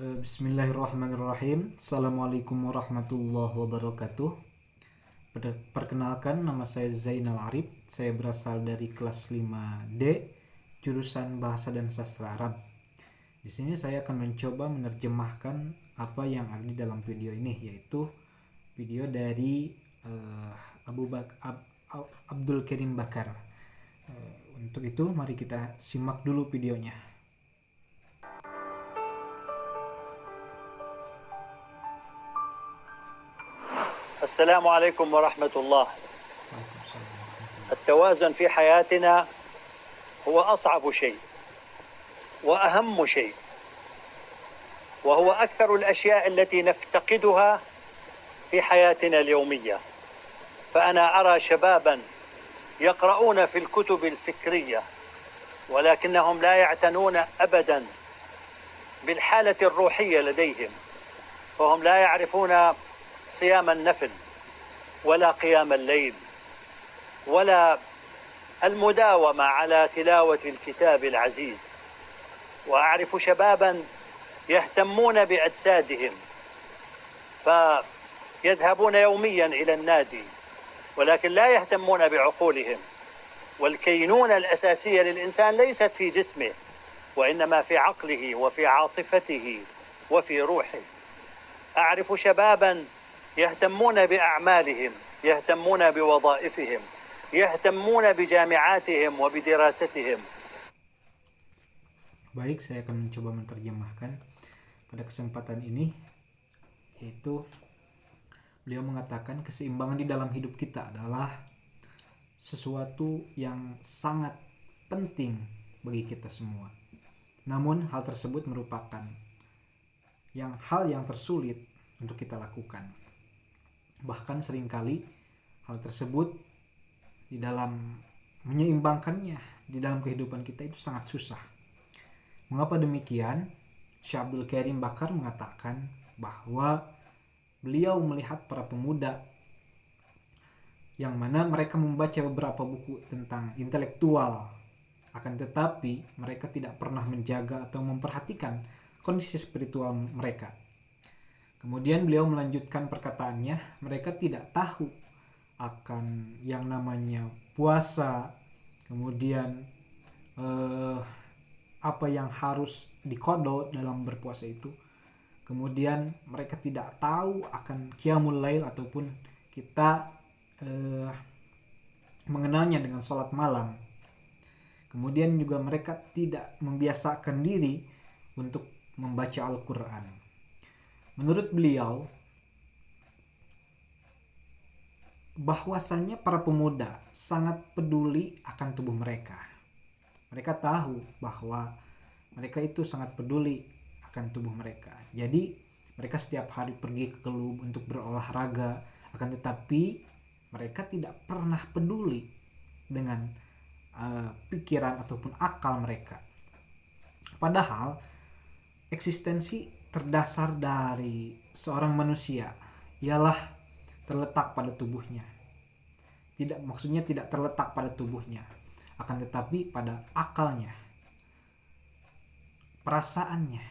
Bismillahirrahmanirrahim. Assalamualaikum warahmatullahi wabarakatuh. Perkenalkan, nama saya Zainal Arif. Saya berasal dari kelas 5D, jurusan Bahasa dan Sastra Arab. Di sini saya akan mencoba menerjemahkan apa yang ada di dalam video ini, yaitu video dari Abdul Karim Bakar. Untuk itu, mari kita simak dulu videonya. السلام عليكم ورحمة الله. التوازن في حياتنا هو أصعب شيء وأهم شيء، وهو أكثر الأشياء التي نفتقدها في حياتنا اليومية. فأنا أرى شبابا يقرؤون في الكتب الفكرية ولكنهم لا يعتنون أبدا بالحالة الروحية لديهم، فهم لا يعرفون صيام النفل ولا قيام الليل ولا المداومة على تلاوة الكتاب العزيز. وأعرف شبابا يهتمون بأجسادهم فيذهبون يوميا إلى النادي، ولكن لا يهتمون بعقولهم. والكينونة الأساسية للإنسان ليست في جسمه، وإنما في عقله وفي عاطفته وفي روحه. أعرف شبابا يهتمون بأعمالهم، يهتمون بوظائفهم، يهتمون بجامعاتهم وبدراستهم. Baik, saya akan mencoba menerjemahkan pada kesempatan ini, yaitu beliau mengatakan keseimbangan di dalam hidup kita adalah sesuatu yang sangat penting bagi kita semua. Namun hal tersebut merupakan hal yang tersulit untuk kita lakukan. Bahkan seringkali hal tersebut di dalam menyeimbangkannya di dalam kehidupan kita itu sangat susah. Mengapa demikian? Syekh Abdul Karim Bakar mengatakan bahwa beliau melihat para pemuda yang mana mereka membaca beberapa buku tentang intelektual, akan tetapi mereka tidak pernah menjaga atau memperhatikan kondisi spiritual mereka. Kemudian beliau melanjutkan perkataannya, mereka tidak tahu akan yang namanya puasa, kemudian apa yang harus diqadha dalam berpuasa itu. Kemudian mereka tidak tahu akan qiyamul lail ataupun kita mengenalnya dengan sholat malam. Kemudian juga mereka tidak membiasakan diri untuk membaca Al-Quran. Menurut beliau, bahwasannya para pemuda sangat peduli akan tubuh mereka. Mereka tahu bahwa mereka itu sangat peduli akan tubuh mereka. Jadi mereka setiap hari pergi ke klub untuk berolahraga, akan tetapi mereka tidak pernah peduli dengan pikiran ataupun akal mereka. Padahal eksistensi terdasar dari seorang manusia ialah terletak pada tubuhnya. Maksudnya tidak terletak pada tubuhnya, akan tetapi pada akalnya, perasaannya,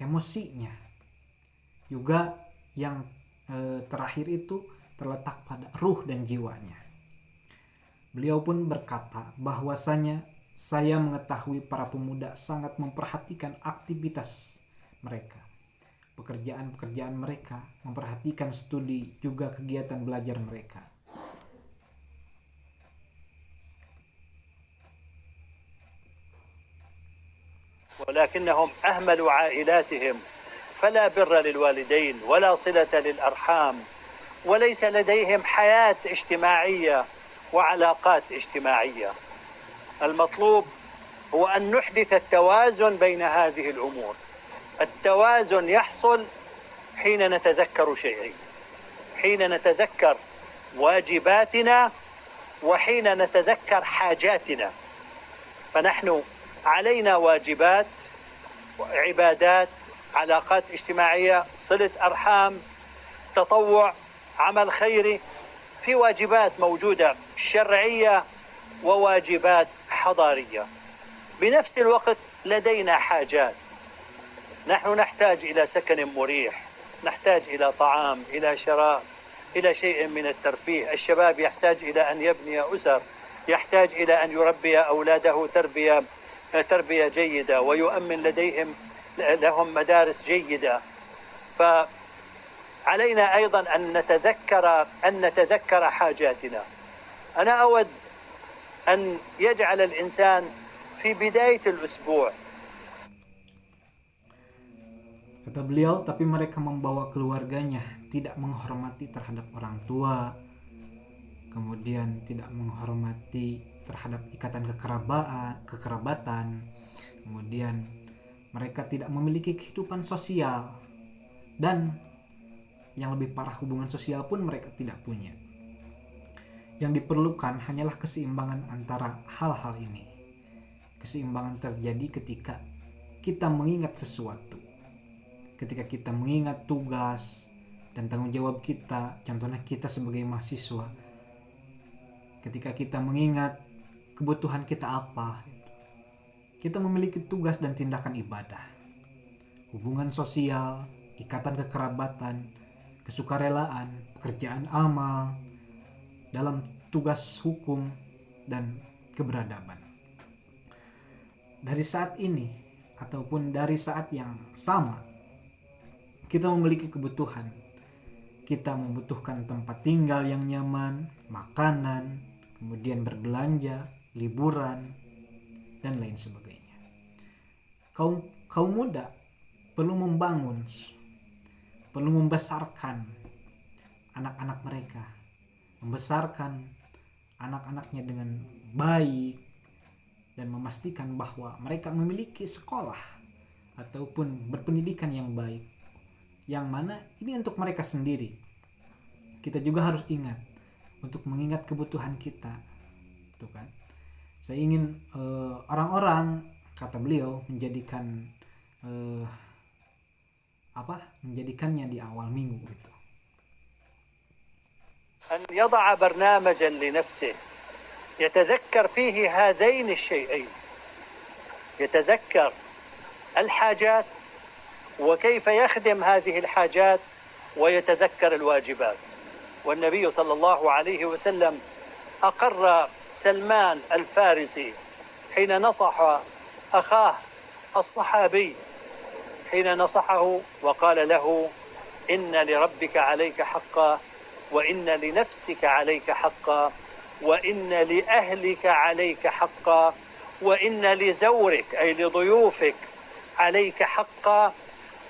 emosinya. Juga yang terakhir itu terletak pada ruh dan jiwanya. Beliau pun berkata bahwasanya saya mengetahui para pemuda sangat memperhatikan aktivitas mereka, pekerjaan-pekerjaan mereka, memperhatikan studi, juga kegiatan belajar mereka. ولكنهم أهملوا عائلاتهم، فلا بر للوالدين ولا صلة للأرحام، وليس لديهم حياة اجتماعية وعلاقات اجتماعية. المطلوب هو أن نحدث التوازن بين هذه الأمور. التوازن يحصل حين نتذكر شيئين، حين نتذكر واجباتنا وحين نتذكر حاجاتنا. فنحن علينا واجبات عبادات، علاقات اجتماعية، صلة أرحام، تطوع، عمل خيري. في واجبات موجودة شرعية وواجبات حضارية. بنفس الوقت لدينا حاجات، نحن نحتاج إلى سكن مريح، نحتاج إلى طعام، إلى شراب، إلى شيء من الترفيه. الشباب يحتاج إلى أن يبني أسر، يحتاج إلى أن يربي أولاده تربية جيدة ويؤمن لهم مدارس جيدة. فعلينا أيضا أن نتذكر حاجاتنا. أنا أود أن يجعل الإنسان في بداية الأسبوع. Kata beliau, tapi mereka membawa keluarganya, tidak menghormati terhadap orang tua, kemudian tidak menghormati terhadap ikatan kekerabatan, kemudian mereka tidak memiliki kehidupan sosial, dan yang lebih parah, hubungan sosial pun mereka tidak punya. Yang diperlukan hanyalah keseimbangan antara hal-hal ini. Keseimbangan terjadi ketika kita mengingat sesuatu, ketika kita mengingat tugas dan tanggung jawab kita, contohnya kita sebagai mahasiswa, ketika kita mengingat kebutuhan kita apa, kita memiliki tugas dan tindakan ibadah, hubungan sosial, ikatan kekerabatan, kesukarelaan, pekerjaan amal, dalam tugas hukum dan keberadaban. Dari saat ini ataupun dari saat yang sama, kita memiliki kebutuhan. Kita membutuhkan tempat tinggal yang nyaman, makanan, kemudian berbelanja, liburan, dan lain sebagainya. Kaum muda perlu membangun, perlu membesarkan anak-anak mereka, membesarkan anak-anaknya dengan baik, dan memastikan bahwa mereka memiliki sekolah ataupun berpendidikan yang baik, yang mana ini untuk mereka sendiri. Kita juga harus ingat untuk mengingat kebutuhan kita, itu kan. Saya ingin orang-orang, kata beliau, menjadikannya di awal minggu gitu. أن يضع برنامجا لنفسه يتذكر فيه هذين الشيئين، يتذكر الحاجات وكيف يخدم هذه الحاجات، ويتذكر الواجبات. والنبي صلى الله عليه وسلم أقر سلمان الفارسي حين نصح أخاه الصحابي، حين نصحه وقال له: إن لربك عليك حقا، وإن لنفسك عليك حقا، وإن لأهلك عليك حقا، وإن لزورك أي لضيوفك عليك حقا،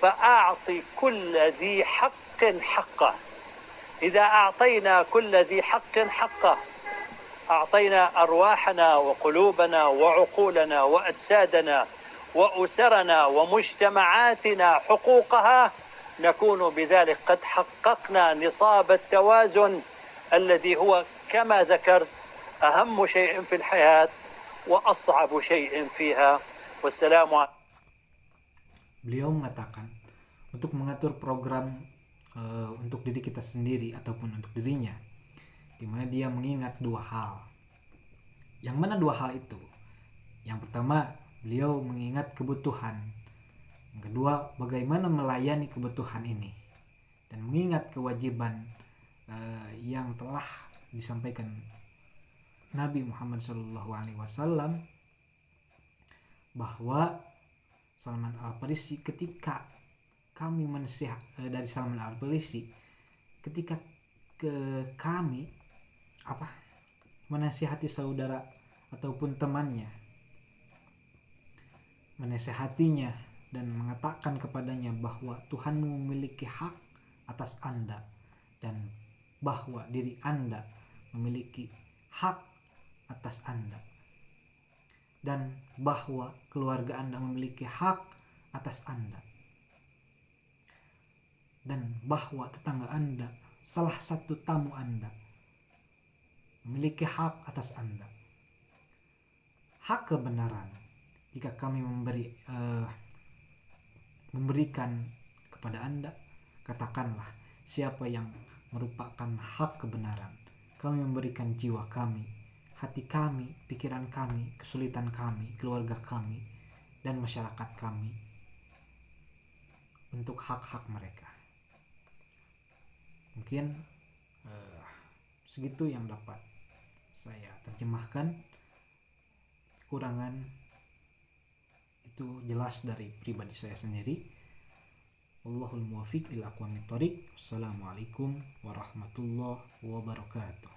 فأعطي كل ذي حق حقه. إذا أعطينا كل ذي حق حقه أعطينا أرواحنا وقلوبنا وعقولنا وأجسادنا وأسرنا ومجتمعاتنا حقوقها، نكون بذلك قد حققنا نصاب التوازن الذي هو كما ذكرت أهم شيء في الحياة وأصعب شيء فيها. والسلام عليكم. Beliau mengatakan untuk mengatur program untuk diri kita sendiri ataupun untuk dirinya, di mana dia mengingat dua hal. Yang mana dua hal itu? Yang pertama, beliau mengingat kebutuhan. Yang kedua, bagaimana melayani kebutuhan ini, dan mengingat kewajiban yang telah disampaikan Nabi Muhammad SAW, bahwa Salman Al-Farisi ketika kami menasihati saudara ataupun temannya, menasihatinya dan mengatakan kepadanya bahwa Tuhanmu memiliki hak atas Anda, dan bahwa diri Anda memiliki hak atas Anda, dan bahwa keluarga Anda memiliki hak atas Anda, dan bahwa tetangga Anda, salah satu tamu Anda, memiliki hak atas Anda. Hak kebenaran, jika kami memberikan kepada Anda, katakanlah siapa yang merupakan hak kebenaran. Kami memberikan jiwa kami, hati kami, pikiran kami, kesulitan kami, keluarga kami, dan masyarakat kami. untuk hak-hak mereka. Mungkin segitu yang dapat saya terjemahkan. Kekurangan itu jelas dari pribadi saya sendiri. Wallahul muwaffiq ila aqwamit thoriq. Wassalamualaikum warahmatullahi wabarakatuh.